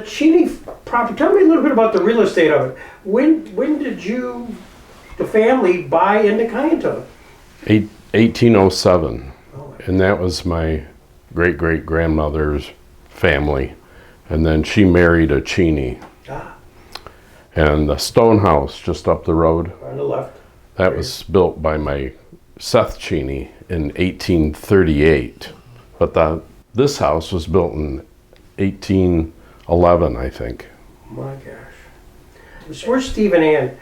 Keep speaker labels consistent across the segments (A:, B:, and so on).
A: the Cheney property, tell me a little bit about the real estate of it. When did the family buy into Kiantone?
B: 1807, and that was my great-great-grandmother's family, and then she married a Cheney. And the stone house just up the road,
A: On the left.
B: that was built by my Seth Cheney in 1838, but this house was built in 1811, I think.
A: My gosh. Where's Steve and Ann?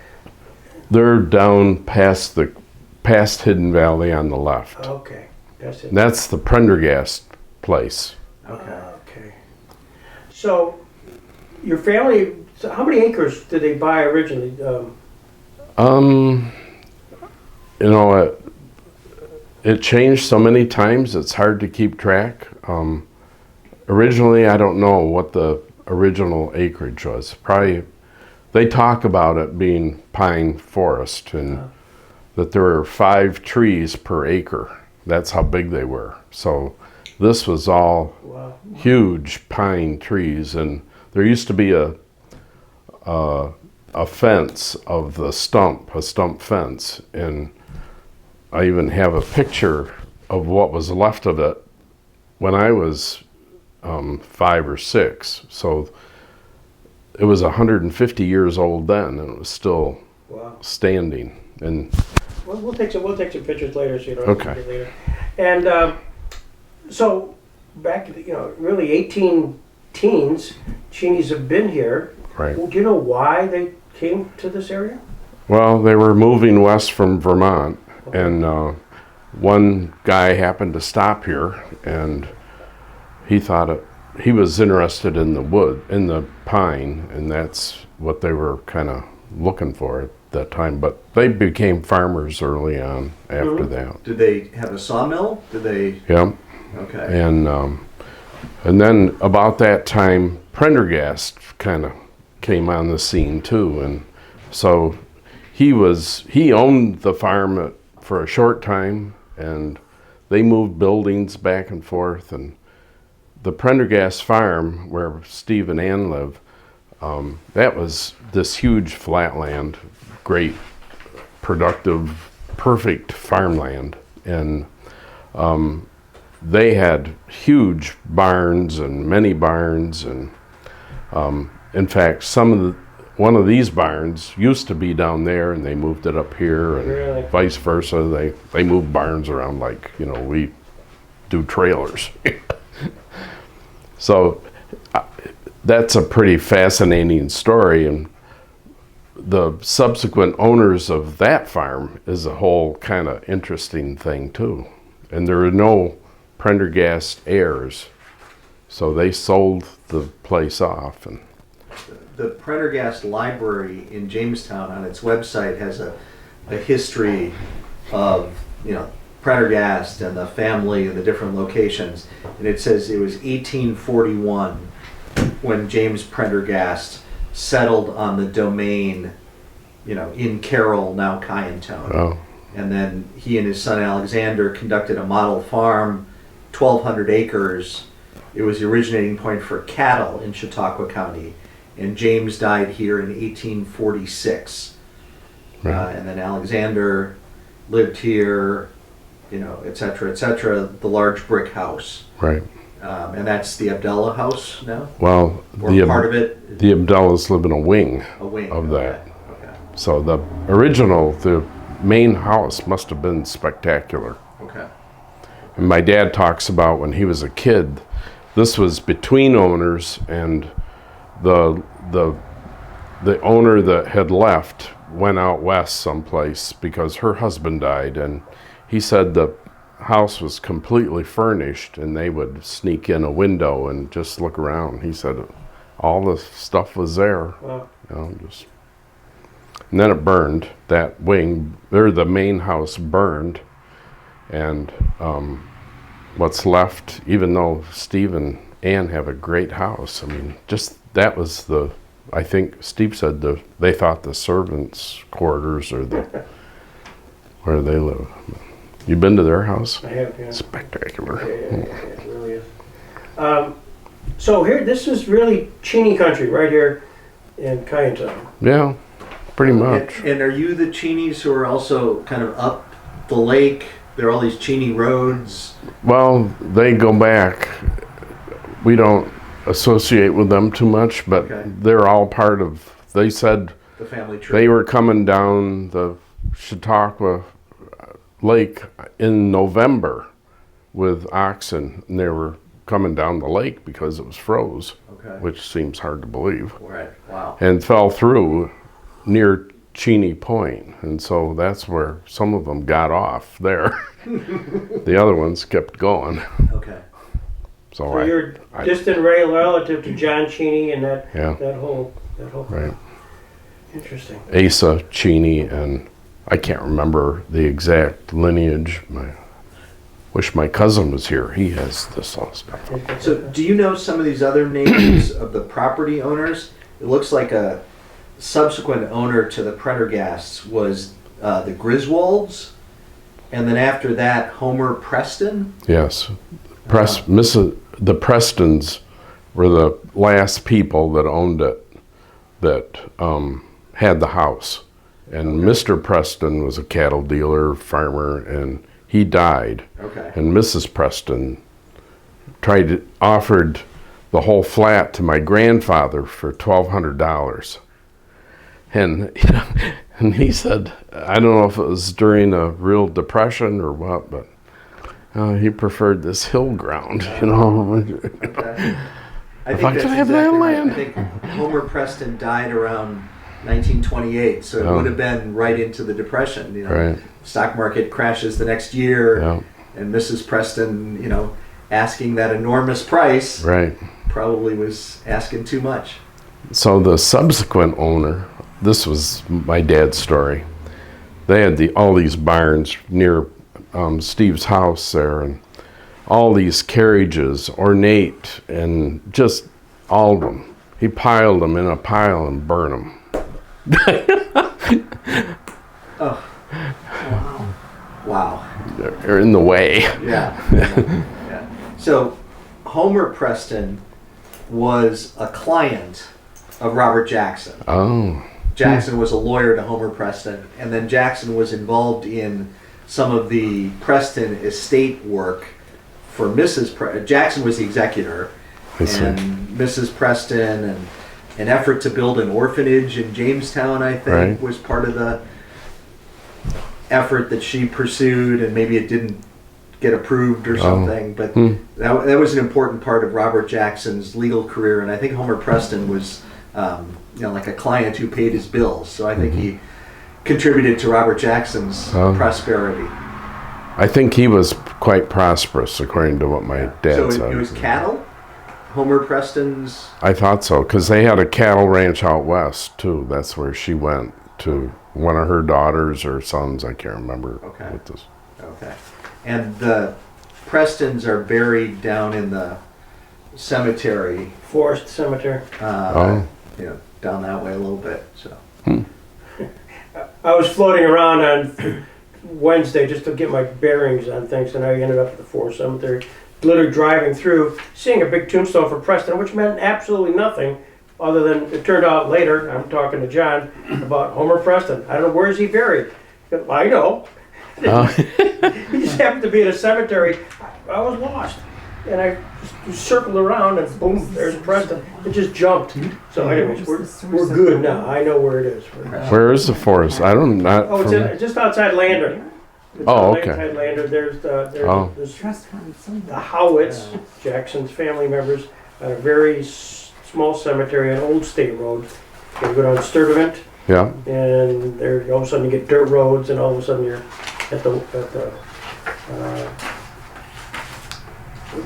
B: They're down past Hidden Valley on the left.
A: Okay, that's it.
B: That's the Prendergast place.
A: Okay. So, your family, so how many acres did they buy originally?
B: You know, it changed so many times, it's hard to keep track. Originally, I don't know what the original acreage was. Probably, they talk about it being pine forest, and that there were 5 trees per acre. That's how big they were. So this was all huge pine trees, and there used to be a fence of the stump, a stump fence, and I even have a picture of what was left of it when I was 5 or 6. So it was 150 years old then, and it was still standing. And
A: we'll take some pictures later, so you don't have to get later. And so back, really 18 teens, Cheneys have been here.
B: Right.
A: Do you know why they came to this area?
B: Well, they were moving west from Vermont, and one guy happened to stop here, and he thought he was interested in the wood, in the pine, and that's what they were kind of looking for at that time. But they became farmers early on after that.
C: Did they have a sawmill?
B: Yeah.
C: Okay.
B: And then about that time, Prendergast kind of came on the scene too, and so he owned the farm for a short time, and they moved buildings back and forth, and the Prendergast farm where Steve and Ann live, that was this huge flatland, great, productive, perfect farmland, and they had huge barns and many barns, and in fact, one of these barns used to be down there, and they moved it up here, and vice versa. They moved barns around like we do trailers. So that's a pretty fascinating story, and the subsequent owners of that farm is a whole kind of interesting thing too. And there are no Prendergast heirs, so they sold the place off. And
C: the Prendergast Library in Jamestown on its website has a history of Prendergast and the family and the different locations, and it says it was 1841 when James Prendergast settled on the domain, in Carroll, now Kiantone.
B: Oh.
C: And then he and his son Alexander conducted a model farm, 1,200 acres. It was the originating point for cattle in Chautauqua County, and James died here in 1846.
B: Right.
C: And then Alexander lived here, et cetera, the large brick house.
B: Right.
C: And that's the Abdallah house now?
B: Well,
C: Or part of it?
B: The Abdallahs live in a wing of that.
C: Okay.
B: So the main house must have been spectacular.
C: Okay.
B: And my dad talks about when he was a kid, this was between owners, and the owner that had left went out west someplace because her husband died, and he said the house was completely furnished, and they would sneak in a window and just look around. He said all the stuff was there.
A: Wow.
B: And then it burned. That wing, the main house burned, and what's left, even though Steve and Ann have a great house, that was I think Steve said they thought the servants' quarters or where they live. You been to their house?
A: I have, yeah.
B: Spectacular.
A: Yeah, it really is. So here, this is really Cheney country right here in Kiantone.
B: Yeah, pretty much.
C: And are you the Cheneys who are also kind of up the lake? There are all these Cheney roads.
B: Well, they go back. We don't associate with them too much, but
C: Okay.
B: they're all part of, they said
C: The family tree.
B: they were coming down the Chautauqua Lake in November with oxen, and they were coming down the lake because it was froze,
C: Okay.
B: which seems hard to believe,
C: Right. Wow.
B: and fell through near Cheney Point, and so that's where some of them got off there. The other ones kept going.
C: Okay.
A: So you're distant relative to John Cheney and that whole
B: right.
A: Interesting.
B: Asa Cheney, and I can't remember the exact lineage. Wish my cousin was here. He has this all stuff.
C: So do you know some of these other names of the property owners? It looks like a subsequent owner to the Prendergasts was the Griswolds, and then after that, Homer Preston.
B: Yes. The Prestons were the last people that owned it, that had the house. And Mr. Preston was a cattle dealer, farmer, and he died.
C: Okay.
B: And Mrs. Preston offered the whole flat to my grandfather for $1,200. And and he said, I don't know if it was during a real depression or what, but he preferred this hill ground,
C: Okay. I
B: If I could have that
C: exactly right.
B: land.
C: I think Homer Preston died around 1928, so it would have been right into the Depression.
B: Right.
C: Stock market crashes the next year,
B: Yeah.
C: and Mrs. Preston, asking that enormous price,
B: Right.
C: probably was asking too much.
B: So the subsequent owner, this was my dad's story. They had all these barns near Steve's house there, and all these carriages, ornate, and just all of them. He piled them in a pile and burned them.
C: Oh, wow.
B: They're in the way.
C: Yeah. Yeah. So Homer Preston was a client of Robert Jackson.
B: Oh.
C: Jackson was a lawyer to Homer Preston, and then Jackson was involved in some of the Preston estate work for Mrs. Jackson was the executor, and Mrs. Preston, and an effort to build an orphanage in Jamestown, I think, was part of the effort that she pursued, and maybe it didn't get approved or something, but that was an important part of Robert Jackson's legal career, and I think Homer Preston was like a client who paid his bills, so I think he contributed to Robert Jackson's prosperity.
B: I think he was quite prosperous, according to what my dad said.
C: So it was cattle? Homer Preston's?
B: I thought so, because they had a cattle ranch out west, too. That's where she went to one of her daughters or sons, I can't remember.
C: Okay.
B: What this.
C: Okay. And the Prestons are buried down in the cemetery.
A: Forest Cemetery.
C: Down that way a little bit. So.
A: I was floating around on Wednesday just to get my bearings on things, and I ended up at the Forest Cemetery, literally driving through, seeing a big tombstone for Preston, which meant absolutely nothing other than it turned out later, I'm talking to John about Homer Preston. I don't know, where is he buried? I know. He just happened to be in a cemetery. I was lost. And I just circled around and boom, there's Preston. It just jumped. So anyways, we're good now. I know where it is.
B: Where is the forest? I don't know.
A: Oh, it's just outside Lander.
B: Okay.
A: Outside Lander, there's the Howitts, Jackson's family members, at a very small cemetery on Old State Road. You go down Sturdivant, and there all of a sudden you get dirt roads, and all of a sudden you're at the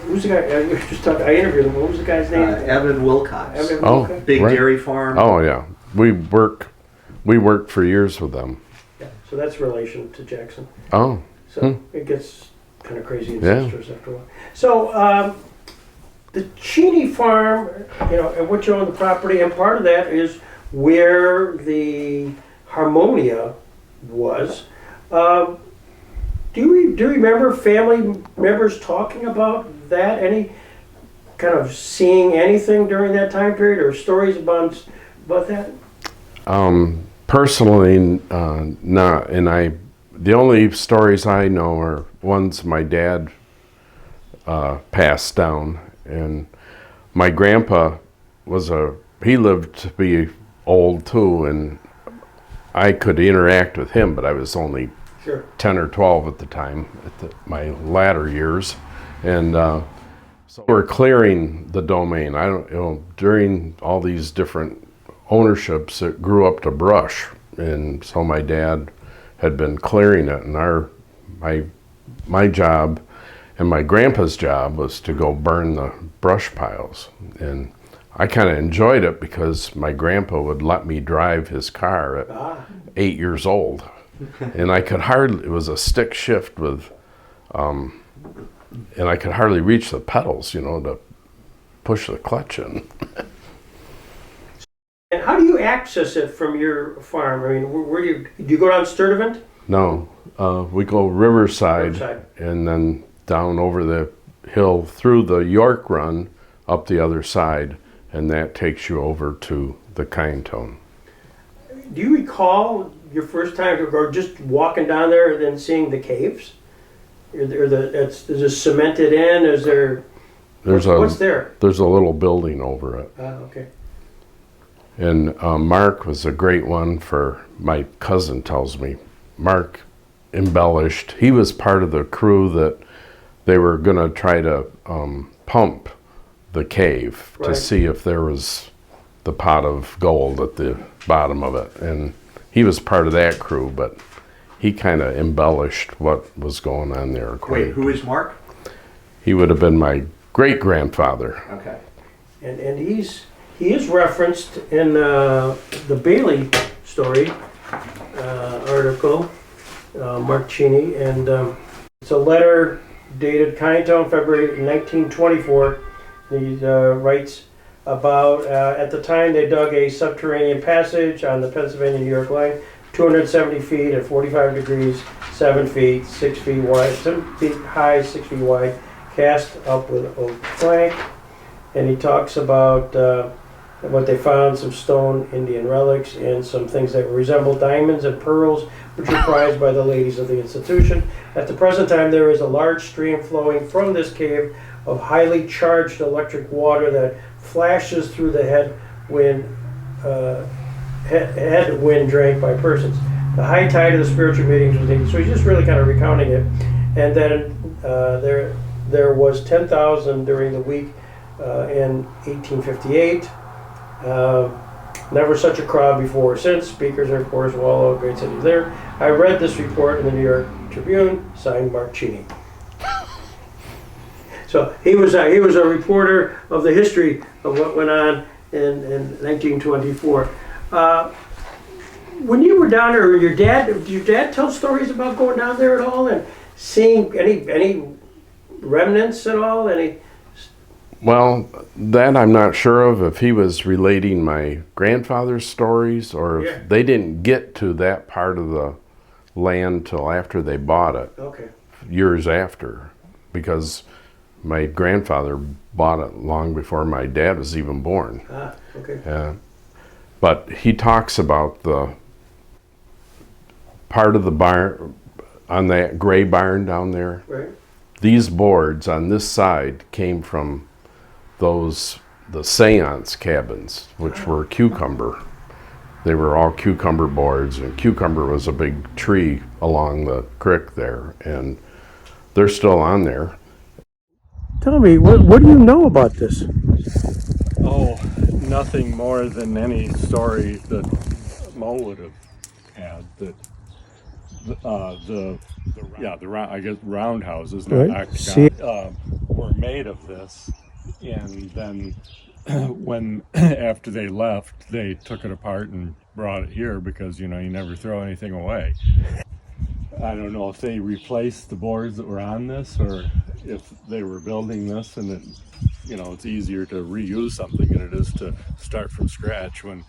A: who's the guy? You just talked. I interviewed him. What was the guy's name?
C: Evan Wilcox.
A: Evan Wilcox.
C: Big dairy farm.
B: Oh yeah, we worked for years with them.
A: Yeah, so that's relation to Jackson.
B: Oh.
A: So it gets kind of crazy incestuous after a while. So the Cheney farm, and what you own the property, and part of that is where the Harmonia was. Do you remember family members talking about that? Any kind of seeing anything during that time period, or stories about that?
B: Personally, not. And the only stories I know are ones my dad passed down, and my grandpa he lived to be old too, and I could interact with him, but I was only
A: Sure.
B: 10 or 12 at the time, my latter years, and so we're clearing the domain. During all these different ownerships, it grew up to brush, and so my dad had been clearing it, and my job and my grandpa's job was to go burn the brush piles, and I kind of enjoyed it because my grandpa would let me drive his car at 8 years old. And it was a stick shift and I could hardly reach the pedals, to push the clutch in.
A: And how do you access it from your farm? I mean, where do you go down Sturtevant?
B: No, we go Riverside, and then down over the hill through the York Run up the other side, and that takes you over to the Kiantone.
A: Do you recall your first time or just walking down there and then seeing the caves? Is it cemented in? Is there? What's there?
B: There's a little building over it.
A: Okay.
B: And Mark was a great one for, my cousin tells me, Mark embellished. He was part of the crew that they were going to try to pump the cave to see if there was the pot of gold at the bottom of it. And he was part of that crew, but he kind of embellished what was going on there.
C: Wait, who is Mark?
B: He would have been my great-grandfather.
C: Okay.
A: And he is referenced in the Bailey story article, Mark Cheney, and it's a letter dated Kiantone, February 1924. He writes about, at the time they dug a subterranean passage on the Pennsylvania-New York line, 270 feet at 45 degrees, 7 feet, 6 feet wide, 7 feet high, 6 feet wide, cast up with oak plank. And he talks about what they found, some stone Indian relics and some things that resemble diamonds and pearls, which were prized by the ladies of the institution. At the present time, there is a large stream flowing from this cave of highly charged electric water that flashes through the headwind drank by persons. The high tide of the spiritual meetings was 80. So he's just really kind of recounting it. And then there was 10,000 during the week in 1858. Never such a crowd before or since. Speakers and reporters from all over great cities there. I read this report in the New York Tribune, signed Mark Cheney. So he was a reporter of the history of what went on in 1924. When you were down there, did your dad tell stories about going down there at all and seeing any remnants at all?
B: Well, that I'm not sure of, if he was relating my grandfather's stories or if they didn't get to that part of the land till after they bought it.
A: Okay.
B: Years after, because my grandfather bought it long before my dad was even born.
A: Ah, okay.
B: But he talks about the part of the barn, on that gray barn down there.
A: Right.
B: These boards on this side came from the seance cabins, which were cucumber. They were all cucumber boards, and cucumber was a big tree along the creek there, and they're still on there.
A: Tell me, what do you know about this?
D: Oh, nothing more than any story that Mo would have had. That the roundhouses, not octagon, were made of this, and then when after they left, they took it apart and brought it here because you never throw anything away. I don't know if they replaced the boards that were on this or if they were building this, and it's easier to reuse something than it is to start from scratch when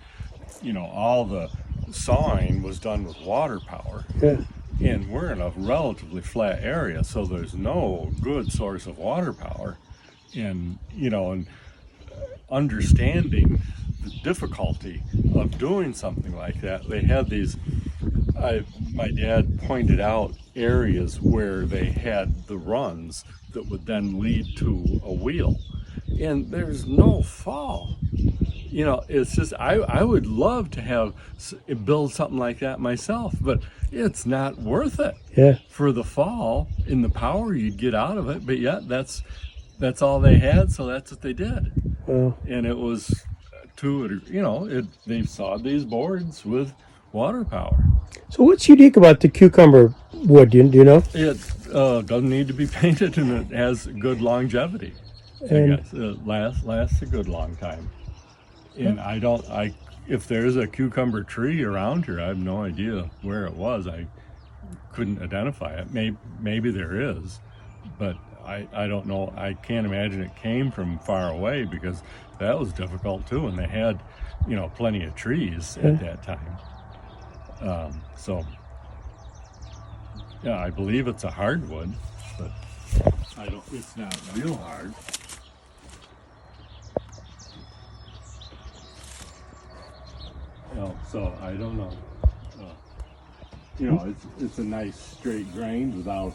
D: all the sawing was done with water power.
A: Yeah.
D: And we're in a relatively flat area, so there's no good source of water power and understanding the difficulty of doing something like that. They had these, my dad pointed out areas where they had the runs that would then lead to a wheel, and there's no fall. It's just, I would love to build something like that myself, but it's not worth it.
A: Yeah.
D: For the fall and the power you'd get out of it, but yet that's all they had, so that's what they did.
A: Well,
D: And it was they sawed these boards with water power.
A: so what's unique about the cucumber wood? Do you know?
D: It doesn't need to be painted, and it has good longevity.
A: And-
D: I guess it lasts a good long time. And if there's a cucumber tree around here, I have no idea where it was. I couldn't identify it. Maybe there is, but I don't know. I can't imagine it came from far away, because that was difficult too, and they had plenty of trees at that time. So yeah, I believe it's a hardwood, but it's not real hard. So I don't know. It's a nice straight grain without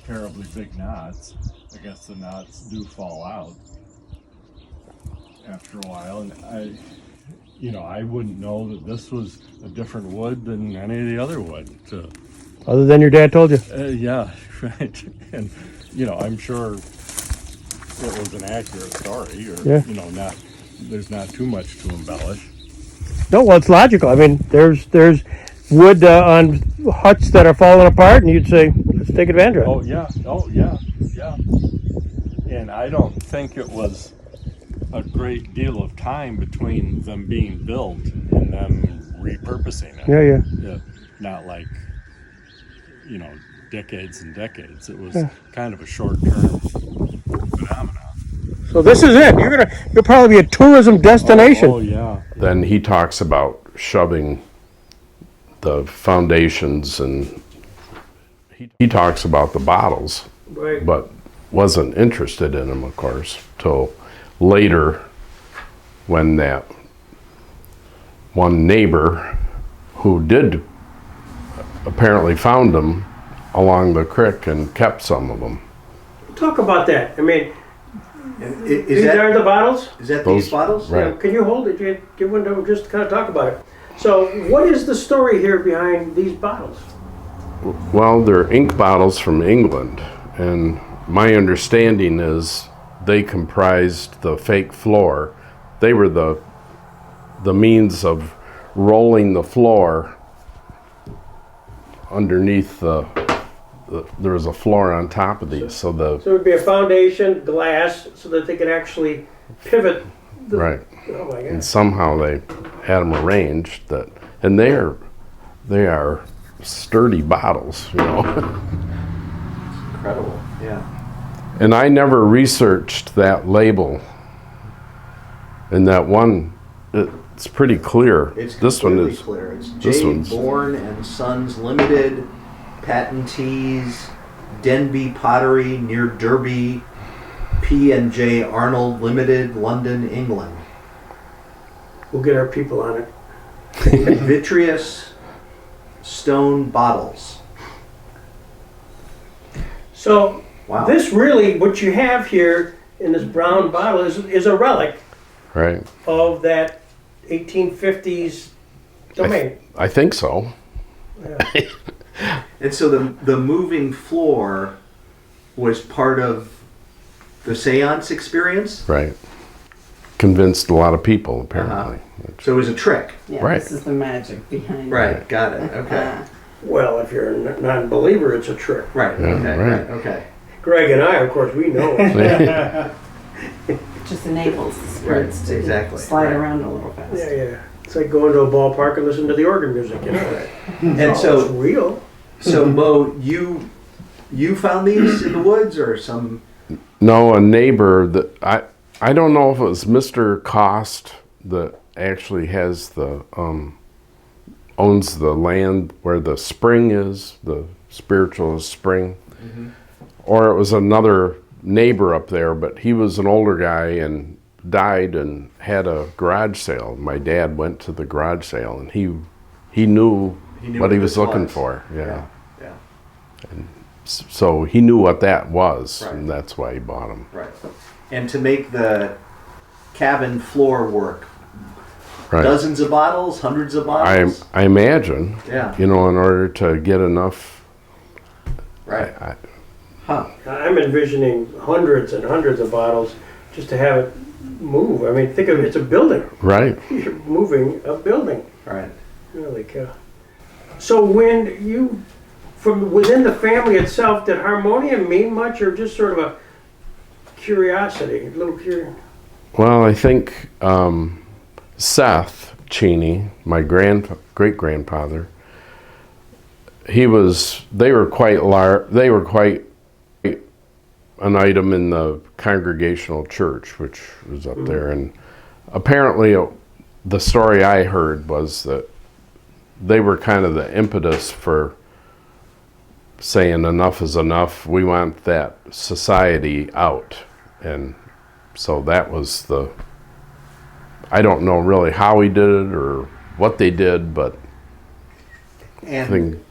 D: terribly big knots. I guess the knots do fall out after a while, and I wouldn't know that this was a different wood than any of the other wood.
A: Other than your dad told you?
D: Yeah, right. And I'm sure it was an accurate story, or there's not too much to embellish.
A: No, well, it's logical. I mean, there's wood on huts that are falling apart, and you'd say, let's take advantage of it.
D: Oh yeah. And I don't think it was a great deal of time between them being built and them repurposing it.
A: Yeah.
D: Not like, decades and decades. It was kind of a short-term phenomenon.
A: So this is it. You'll probably be a tourism destination.
D: Oh yeah.
B: Then he talks about shoving the foundations, and he talks about the bottles,
A: Right.
B: but wasn't interested in them, of course, till later, when that one neighbor who did apparently found them along the creek and kept some of them.
A: Talk about that. I mean,
C: And
A: these are the bottles?
C: is that
B: Those-
C: these bottles?
B: right.
A: Yeah, can you hold it? Give one to them just to kind of talk about it. So, what is the story here behind these bottles?
B: Well, they're ink bottles from England, and my understanding is they comprised the fake floor. They were the means of rolling the floor underneath there was a floor on top of these, so
A: So it would be a foundation, glass, so that they could actually pivot.
B: right.
A: Oh my
B: And
A: God.
B: somehow they had them arranged and they are sturdy bottles,
C: Incredible. Yeah.
B: And I never researched that label. And that one, it's pretty clear.
C: It's
B: this one
C: completely
B: is
C: clear. It's
B: this
C: J.
B: one's-
C: Bourne and Sons Limited, patentees, Denby Pottery near Derby, P&J Arnold Limited, London, England.
A: We'll get our people on it.
C: Vitreous stone bottles.
A: So,
C: Wow.
A: this really, what you have here in this brown bottle is a relic
B: right.
A: of that 1850s domain.
B: I think so.
A: Yeah.
C: And so the moving floor was part of the seance experience?
B: Right. Convinced a lot of people, apparently.
C: So it was a trick.
E: Yeah,
B: Right.
E: this is the magic behind it.
C: Right, got it. Okay.
A: Well, if you're a non-believer, it's a trick.
C: Right,
B: Yeah,
C: okay,
B: right.
C: right, okay.
A: Greg and I, of course, we know it.
E: It just enables the spirits
C: Right,
E: to
C: exactly,
E: slide
C: right.
E: around a little fast.
A: Yeah. It's like going to a ballpark and listening to the organ music,
C: And
A: it's
C: so,
A: real.
C: so Mo, you found these in the woods or some?
B: No, a neighbor that I don't know if it was Mr. Cost that actually has owns the land where the spring is, the Spiritualist Spring, or it was another neighbor up there, but he was an older guy and died and had a garage sale. My dad went to the garage sale and he knew what he was looking for. Yeah.
C: Yeah.
B: So he knew what that was,
C: Right.
B: and that's why he bought them.
C: Right. And to make the cabin floor work,
B: Right.
C: dozens of bottles, hundreds of bottles.
B: I imagine,
C: Yeah.
B: in order to get enough.
C: Right.
B: I-
C: Huh.
A: I'm envisioning hundreds and hundreds of bottles just to have it move. I mean, think of it, it's a building.
B: right.
A: You're moving a building.
C: Right.
A: Holy cow. So when you, from within the family itself, did Harmonia mean much or just sort of a curiosity, a little curious?
B: Well, I think Seth Cheney, my great-grandfather, they were quite an item in the Congregational Church, which was up there. And apparently the story I heard was that they were kind of the impetus for saying enough is enough. We want that society out. And so that was I don't know really how he did it or what they did, but
C: And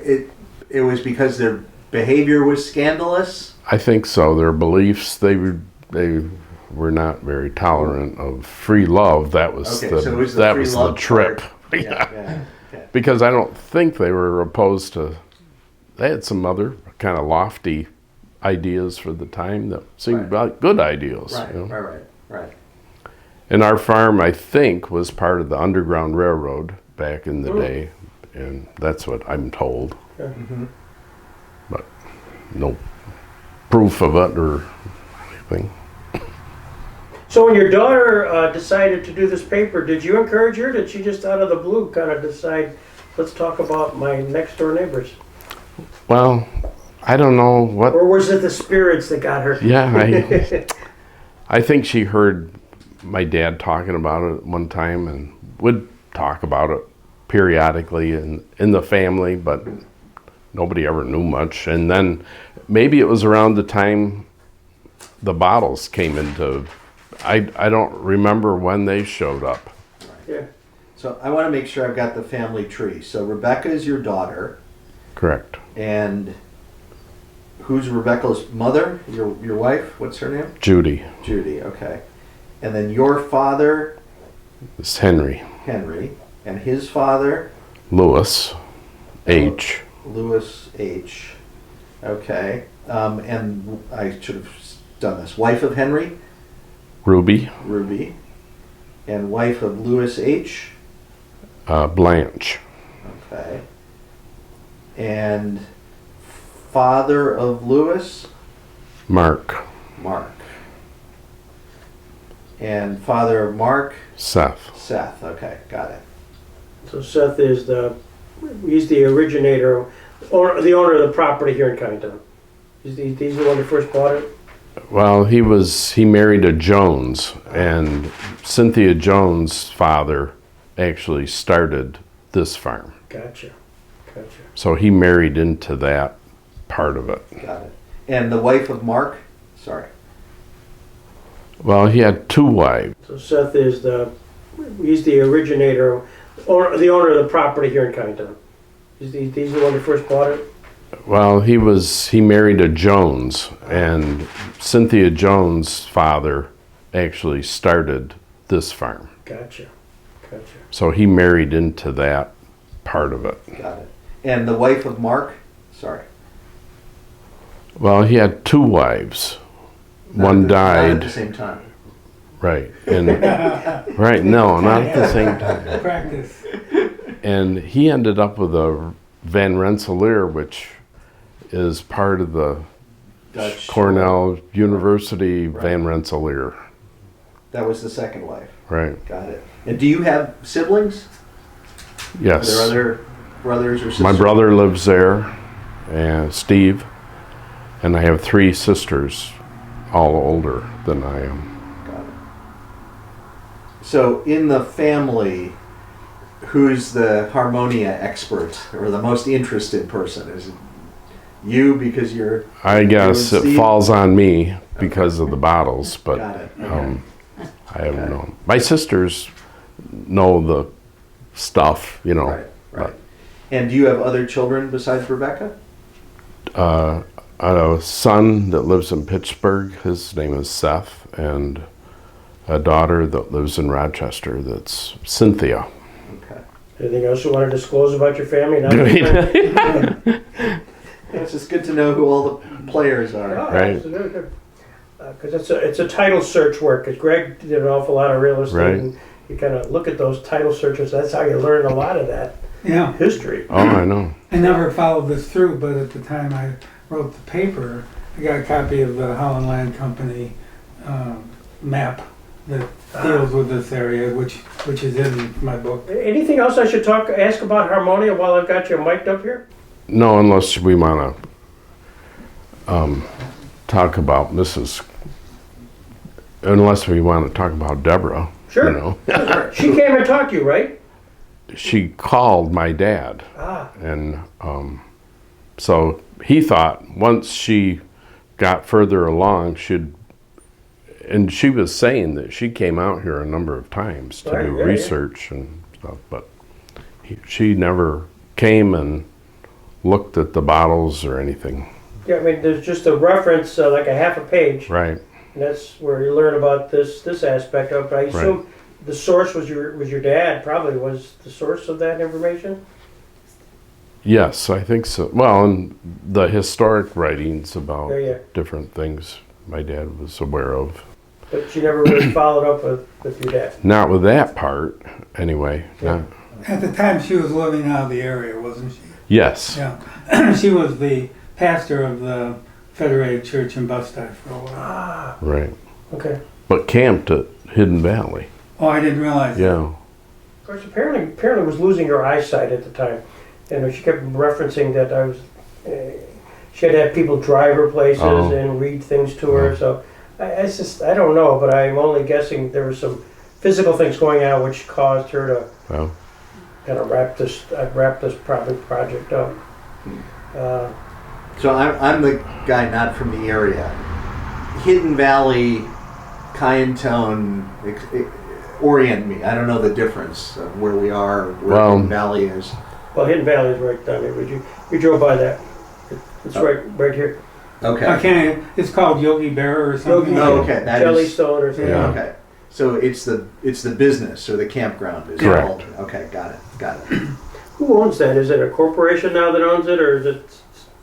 C: it was because their behavior was scandalous.
B: I think so. Their beliefs, they were not very tolerant of free love. That was
C: Okay, so it was the
B: that
C: free
B: was the
C: love
B: trip.
C: part. Yeah. Okay.
B: Because I don't think they were opposed to. They had some other kind of lofty ideas for the time that seemed like good ideas.
C: Right.
B: You know?
C: Right.
B: And our farm, I think, was part of the Underground Railroad back in the day, and that's what I'm told.
C: Mm-hmm.
B: But no proof of it or anything.
A: So when your daughter decided to do this paper, did you encourage her? Did she just out of the blue kind of decide, let's talk about my next door neighbors?
B: Well, I don't know what.
A: Or was it the spirits that got her?
B: Yeah, I think she heard my dad talking about it one time and would talk about it periodically in the family, but nobody ever knew much. And then maybe it was around the time the bottles came into. I don't remember when they showed up.
A: Yeah.
C: So I want to make sure I've got the family tree. So Rebecca is your daughter,
B: Correct.
C: and who's Rebecca's mother? Your wife? What's her name?
B: Judy.
C: Judy. Okay. And then your father,
B: It's Henry.
C: Henry, and his father,
B: Lewis. H.
C: Lewis H. Okay. And I should have done this. Wife of Henry,
B: Ruby.
C: Ruby, and wife of Lewis H.
B: Blanche.
C: Okay. And father of Lewis,
B: Mark.
C: Mark. And father of Mark,
B: Seth.
C: Seth. Okay, got it.
A: So Seth is he's the originator, or the owner of the property here in Kiantone. He's the one that first bought it?
B: Well, he married a Jones, and Cynthia Jones' father actually started this farm.
A: Gotcha.
B: So he married into that part of it.
C: Got it. And the wife of Mark, sorry.
B: Well, he had two wives.
A: So Seth is he's the originator, or the owner of the property here in Kiantone. He's the one that first bought it?
B: Well, he married a Jones, and Cynthia Jones' father actually started this farm.
A: Gotcha.
B: So he married into that part of it.
C: Got it. And the wife of Mark, sorry.
B: Well, he had two wives.
C: Not
B: One
C: at
B: died.
C: the same time.
B: Right. And right, no, not at the same time.
F: Practice.
B: And he ended up with a Van Rensselaer, which is part of the
C: Dutch.
B: Cornell University Van Rensselaer.
C: That was the second wife.
B: Right.
C: Got it. And do you have siblings?
B: Yes.
C: Are there other brothers or sisters?
B: My brother lives there, and Steve, and I have three sisters, all older than I am.
C: Got it. So in the family, who's the Harmonia expert or the most interested person? Is it You because you're.
B: I guess
C: Steve?
B: it falls on me because of the bottles, but
C: Got it. Okay.
B: I don't know. My sisters know the stuff, you know.
C: Right. Right. And do you have other children besides Rebecca?
B: I have a son that lives in Pittsburgh. His name is Seth, and a daughter that lives in Rochester. That's Cynthia.
C: Okay.
A: Anything else you want to disclose about your family?
C: It's just good to know who all the players are.
B: Right.
A: Because it's a title search work. Because Greg did an awful lot of real estate,
B: Right.
A: and you kind of look at those title searches. That's how you learn a lot of that
F: Yeah,
A: history.
B: Oh, I know.
F: I never followed this through, but at the time I wrote the paper, I got a copy of the Holland Land Company map that deals with this area, which is in my book.
A: Anything else I should ask about Harmonia while I've got you mic'd up here?
B: No, unless we want to talk about Mrs. Unless we want to talk about Deborah.
A: Sure.
B: You know.
A: She came and talked to you, right?
B: She called my dad,
A: Ah,
B: and so he thought once she got further along, and she was saying that she came out here a number of times to
A: Right,
B: do
A: yeah,
B: research and stuff, but she never came and looked at the bottles or anything.
A: yeah. I mean, there's just a reference, like a half a page,
B: Right.
A: and that's where you learn about this aspect of it. I assume the source was your dad. Probably was the source of that information.
B: Yes, I think so. Well, and the historic writings about
A: Yeah.
B: different things my dad was aware of.
A: But she never really followed up with your dad.
B: Not with that part, anyway.
A: Yeah.
F: At the time, she was living out of the area, wasn't she?
B: Yes.
F: Yeah. She was the pastor of the Federated Church in Bustard for a while.
A: Ah,
B: Right.
A: okay.
B: But camped at Hidden Valley.
F: Oh, I didn't realize that.
B: Yeah.
A: Of course, apparently was losing her eyesight at the time, and she kept referencing that she had to have people drive her places
B: Oh.
A: and read things to her. So I don't know, but I'm only guessing there were some physical things going on which caused her to
B: Well,
A: kind of wrap this project up.
C: So I'm the guy not from the area. Hidden Valley, Kiantone, orient me. I don't know the difference of where we are, where
B: Well-
C: Hidden Valley is.
A: Well, Hidden Valley is right down there. You drove by that. It's right here.
C: Okay.
F: It's called Yogi Berra or something.
A: Yogi-
C: Oh, okay. That is
A: Jellystone or something.
B: Yeah.
C: okay. So it's the business or the campground is
B: Correct.
C: called. Okay, got it.
A: Who owns that? Is it a corporation now that owns it, or is it?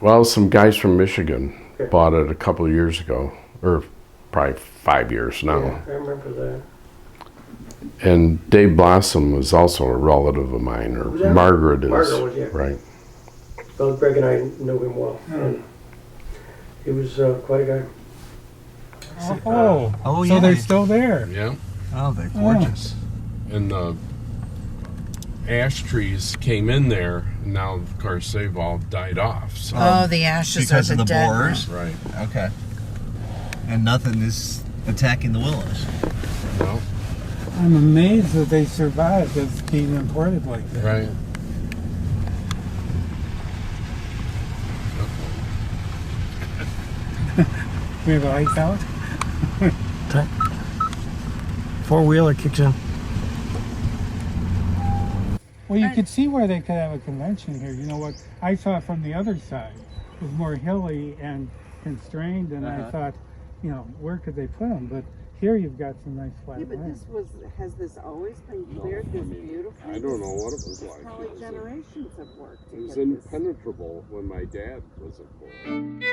B: well, some guys from Michigan
A: Okay.
B: bought it a couple of years ago, or probably 5 years now.
A: Yeah, I remember that.
B: And Dave Blossom was also a relative of mine, or
A: Was that-
B: Margaret is.
A: Margaret was, yeah.
B: Right.
A: Well, Greg and I knew him well. And he was quite a guy.
F: Oh,
G: Oh,
F: so
G: yeah.
F: they're still there.
B: Yeah.
G: Oh, they're gorgeous.
B: And the ash trees came in there, and now, of course, they've all died off. So.
E: Oh, the ashes
G: Because
E: are
G: of
E: the
G: the
E: dead
G: borers?
B: Right.
G: Okay. And nothing is attacking the willows.
B: Well,
F: I'm amazed that they survived as being imported like that.
B: right.
F: We have lights out.
A: Four-wheeler kicks in.
F: Well, you could see where they could have a convention here. You know what I saw from the other side was more hilly and constrained, and I thought, where could they put them? But here you've got some nice flat
H: Yeah, but
F: land.
H: has this always been cleared this beautifully?
B: I don't know what it was like.
H: Probably generations of work to
B: It was
H: get this.
B: impenetrable when my dad was a boy.